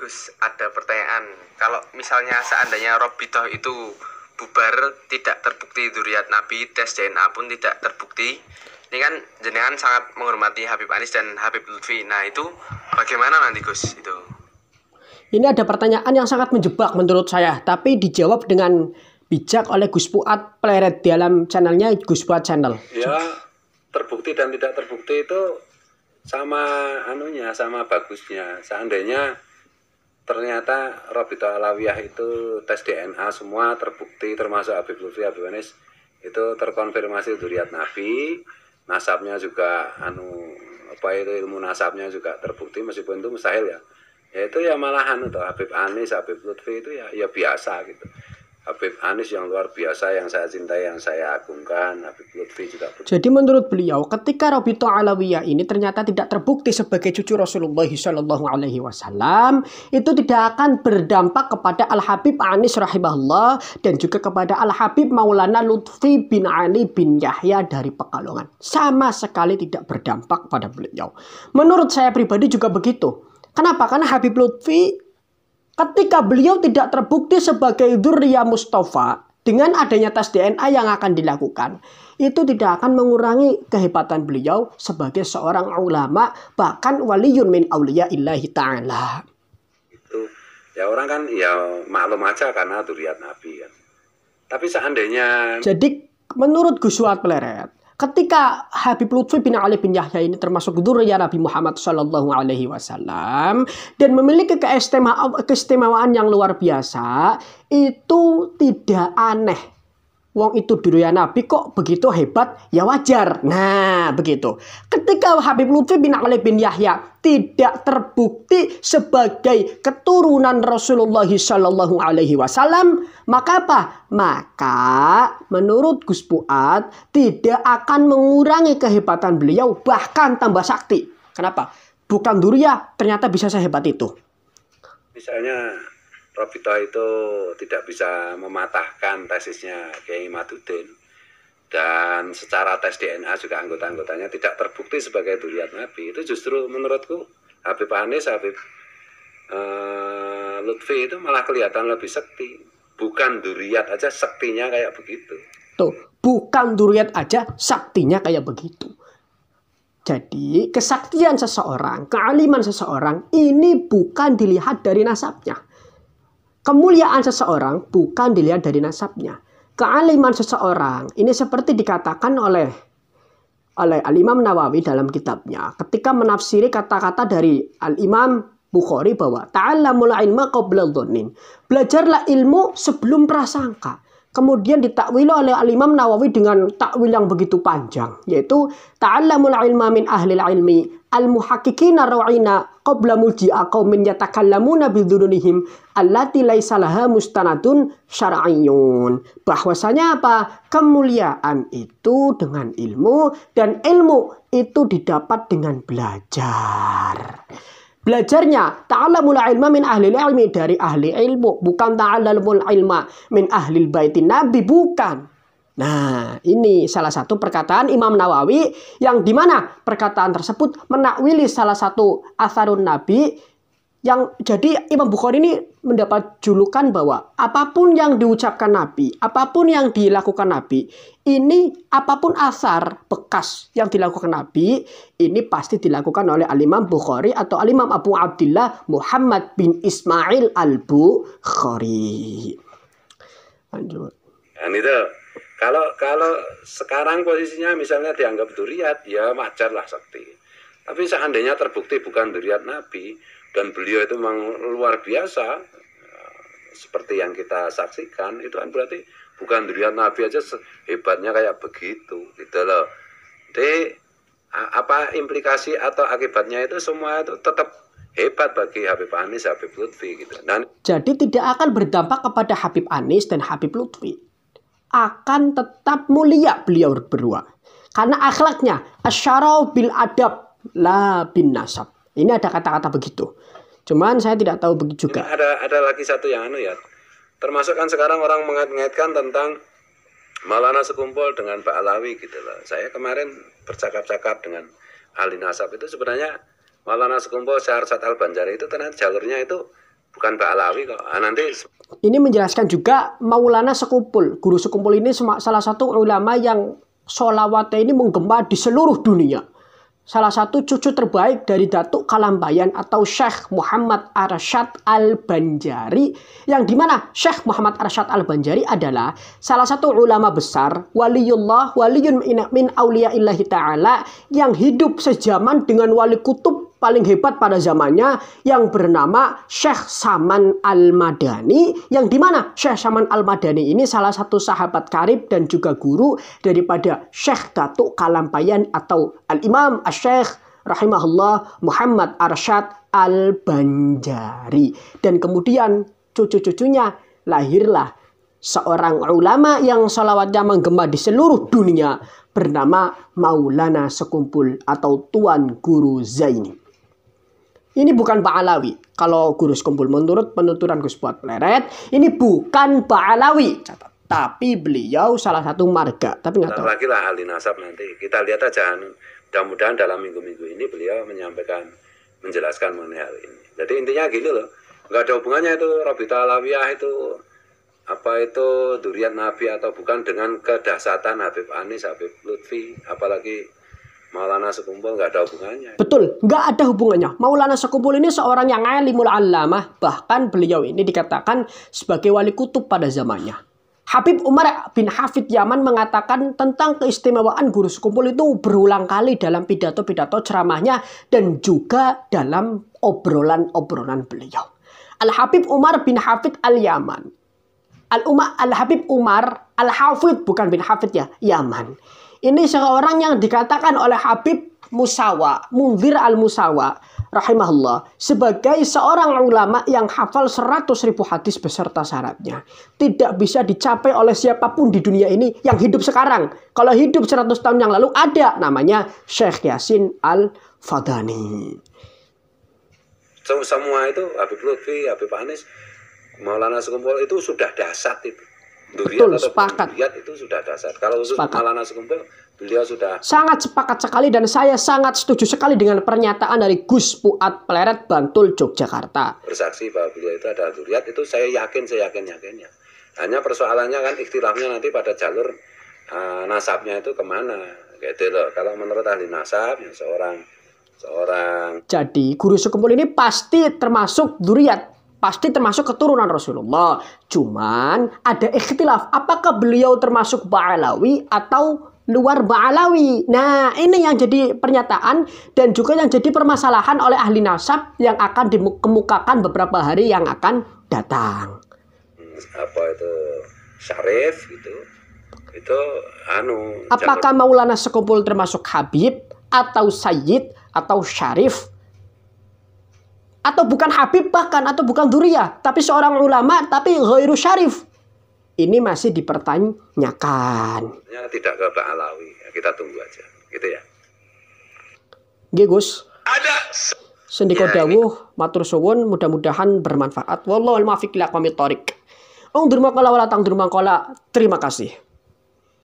Gus, ada pertanyaan. Kalau misalnya seandainya Robitoh itu bubar, tidak terbukti dzurriyyat Nabi, tes DNA pun tidak terbukti. Ini kan jenengan sangat menghormati Habib Anies dan Habib Lutfi. Nah itu bagaimana nanti Gus itu? Ini ada pertanyaan yang sangat menjebak menurut saya, tapi dijawab dengan bijak oleh Gus Fuad Pleret dalam channelnya Gus Fuad Channel. Ya, terbukti dan tidak terbukti itu sama sama bagusnya. Seandainya ternyata Robitoh Alawiyah itu tes DNA semua terbukti, termasuk Habib Lutfi, Habib Anies itu terkonfirmasi dzurriyyat Nabi, nasabnya juga ilmu nasabnya juga terbukti, meskipun itu mustahil ya. Ya itu ya malahan tuh Habib Anies, Habib Lutfi itu ya biasa gitu. Habib Anies yang luar biasa, yang saya cintai, yang saya agungkan. Habib Lutfi juga begitu. Jadi menurut beliau, ketika Robitoh Alawiyah ini ternyata tidak terbukti sebagai cucu Rasulullah SAW, itu tidak akan berdampak kepada Al Habib Anies rahimahullah dan juga kepada Al Habib Maulana Lutfi bin Ali bin Yahya dari Pekalongan. Sama sekali tidak berdampak pada beliau. Menurut saya pribadi juga begitu. Kenapa? Karena Habib Lutfi, ketika beliau tidak terbukti sebagai dzurriyyah Mustafa, dengan adanya tes DNA yang akan dilakukan, itu tidak akan mengurangi kehebatan beliau sebagai seorang ulama, bahkan waliyun min auliya'illahi ta'ala. Itu ya orang kan ya maklum aja karena dzurriyyat Nabi kan. Tapi seandainya, jadi menurut Gus Fuad Pleret, ketika Habib Lutfi bin Ali bin Yahya ini termasuk dzurriyyah Nabi Muhammad SAW dan memiliki keistimewaan yang luar biasa, itu tidak aneh. Wong itu dzurriyyah Nabi kok begitu hebat, ya wajar. Nah, begitu. Ketika Habib Lutfi bin Ali bin Yahya tidak terbukti sebagai keturunan Rasulullah SAW, maka apa? Maka menurut Gus Fuad tidak akan mengurangi kehebatan beliau, bahkan tambah sakti. Kenapa? Bukan dzurriyyah, ternyata bisa sehebat itu. misalnya Robitoh itu tidak bisa mematahkan tesisnya Kiai Imaduddin, dan secara tes DNA juga anggota-anggotanya tidak terbukti sebagai dzurriyyat Nabi, itu justru menurutku Habib Anies, Habib Lutfi itu malah kelihatan lebih sekti. Bukan dzurriyyat aja saktinya kayak begitu. Tuh, bukan dzurriyyat aja saktinya kayak begitu. Jadi kesaktian seseorang, kealiman seseorang ini bukan dilihat dari nasabnya. Kemuliaan seseorang bukan dilihat dari nasabnya. Kealiman seseorang ini seperti dikatakan oleh Al-Imam Nawawi dalam kitabnya ketika menafsiri kata-kata dari Al-Imam Bukhari bahwa ta'allamul ilma qabla dhannin. Belajarlah ilmu sebelum prasangka. Kemudian ditakwil oleh Al-Imam Nawawi dengan takwil yang begitu panjang, yaitu ta'allamul ilma min ahlil ilmi al-muhaqqiqina raw'ina qabla mulji'a qaumin yatakallamuna bidhununihim allati laisa laha mustanadun syar'iyyun. Bahwasanya apa? Kemuliaan itu dengan ilmu, dan ilmu itu didapat dengan belajar. Belajarnya ta'allamul ilma min ahli ilmi, dari ahli ilmu, bukan ta'allamul ilma min ahli baitin Nabi, bukan. Nah, ini salah satu perkataan Imam Nawawi yang dimana perkataan tersebut menakwili salah satu atharun Nabi, yang jadi Imam Bukhari ini mendapat julukan bahwa apapun yang diucapkan Nabi, apapun yang dilakukan Nabi, ini apapun asar bekas yang dilakukan Nabi, ini pasti dilakukan oleh Al-Imam Bukhari atau Al-Imam Abu Abdillah Muhammad bin Ismail Al-Bukhari. Lanjut. Dan itu kalau sekarang posisinya misalnya dianggap dzurriyyat, ya wajar lah sakti. Tapi seandainya terbukti bukan dzurriyyat Nabi dan beliau itu memang luar biasa seperti yang kita saksikan, itu kan berarti bukan dzurriyyat Nabi aja hebatnya kayak begitu gitu loh. Jadi apa implikasi atau akibatnya itu semua itu tetap hebat bagi Habib Anies, Habib Lutfi gitu. Dan jadi tidak akan berdampak kepada Habib Anies dan Habib Lutfi. Akan tetap mulia beliau berdua. Karena akhlaknya asyarau bil adab la bin nasab. Ini ada kata-kata begitu. Cuman saya tidak tahu begitu juga. Ada lagi satu yang ya. Termasuk kan sekarang orang mengait-ngaitkan tentang Maulana Sekumpul dengan Pak Alawi gitu loh. Saya kemarin bercakap-cakap dengan ahli nasab, itu sebenarnya Maulana Sekumpul Syahrzad Al-Banjari itu ternyata jalurnya itu bukan Ba'alawi kok. Nanti Ini menjelaskan juga Maulana Sekumpul. Guru Sekumpul ini salah satu ulama yang sholawatnya ini menggema di seluruh dunia. Salah satu cucu terbaik dari Datuk Kalambayan atau Syekh Muhammad Arsyad Al-Banjari, yang dimana Syekh Muhammad Arsyad Al-Banjari adalah salah satu ulama besar, waliullah, waliyun min auliya'illahi ta'ala, yang hidup sejaman dengan wali kutub paling hebat pada zamannya yang bernama Syekh Saman Al-Madani, yang dimana Syekh Saman Al-Madani ini salah satu sahabat karib dan juga guru daripada Syekh Datuk Kalambayan atau Al-Imam Syekh rahimahullah Muhammad Arsyad Al-Banjari. Dan kemudian cucu-cucunya lahirlah seorang ulama yang sholawatnya menggema di seluruh dunia bernama Maulana Sekumpul atau Tuan Guru Zaini. Ini bukan Ba'alawi. Kalau Guru Sekumpul menurut penuturan Gus Fuad Pleret, ini bukan Ba'alawi. Tapi beliau salah satu marga. Tapi nggak tahu. Lagi lah ahli nasab nanti. Kita lihat aja. Mudah-mudahan dalam minggu-minggu ini beliau menjelaskan mengenai hal ini. Jadi intinya gini loh. Nggak ada hubungannya itu Robita Alawiyah itu apa itu duriat Nabi atau bukan dengan kedahsyatan Habib Anis, Habib Lutfi, apalagi Maulana Sekumpul, nggak ada hubungannya. Betul, nggak ada hubungannya. Maulana Sekumpul ini seorang yang alimul allamah. Bahkan beliau ini dikatakan sebagai wali kutub pada zamannya. Habib Umar bin Hafid Yaman mengatakan tentang keistimewaan Guru Sekumpul itu berulang kali dalam pidato-pidato ceramahnya dan juga dalam obrolan-obrolan beliau. Al-Habib Umar bin Hafid Al-Yaman. Al-Habib Umar Al-Hafid, bukan bin Hafid ya, Yaman. Ini seorang yang dikatakan oleh Habib Musawa, Munzir Al-Musawa, rahimahullah, sebagai seorang ulama yang hafal 100.000 hadis beserta syaratnya. Tidak bisa dicapai oleh siapapun di dunia ini yang hidup sekarang. Kalau hidup 100 tahun yang lalu ada, namanya Syekh Yasin Al-Fadani. Semua itu Habib Lutfi, Habib Anis, Maulana Sekumpul itu sudah dasar itu. Betul, sepakat. Duriat itu sudah dasar. Kalau khusus Maulana Sekumpul, beliau sudah sangat sepakat sekali, dan saya sangat setuju sekali dengan pernyataan dari Gus Fuad Pleret, Bantul, Yogyakarta. Bersaksi bahwa beliau itu adalah duriat, itu saya yakinnya. Hanya persoalannya kan ikhtilafnya nanti pada jalur nasabnya itu kemana, gitu loh. Kalau menurut ahli nasab, yang seorang Jadi Guru Sekumpul ini pasti termasuk duriat, pasti termasuk keturunan Rasulullah. Cuman ada ikhtilaf, apakah beliau termasuk Ba'alawi atau luar Ba'alawi. Nah, ini yang jadi pernyataan dan juga yang jadi permasalahan oleh ahli nasab yang akan dikemukakan beberapa hari yang akan datang. Apa itu syarif gitu. Itu apakah Maulana Sekumpul termasuk Habib atau Sayyid atau Syarif, atau bukan Habib bahkan, atau bukan Duriyah, tapi seorang ulama tapi ghairu Syarif? Ini masih dipertanyakan. Ya, tidak ke Ba'alawi. Ya, kita tunggu aja, gitu ya. Nggih, Gus. Ada Sendika dawuh, matur suwun, mudah-mudahan bermanfaat. Wallahul muwaffiq ila aqwamit thoriq. Terima kasih.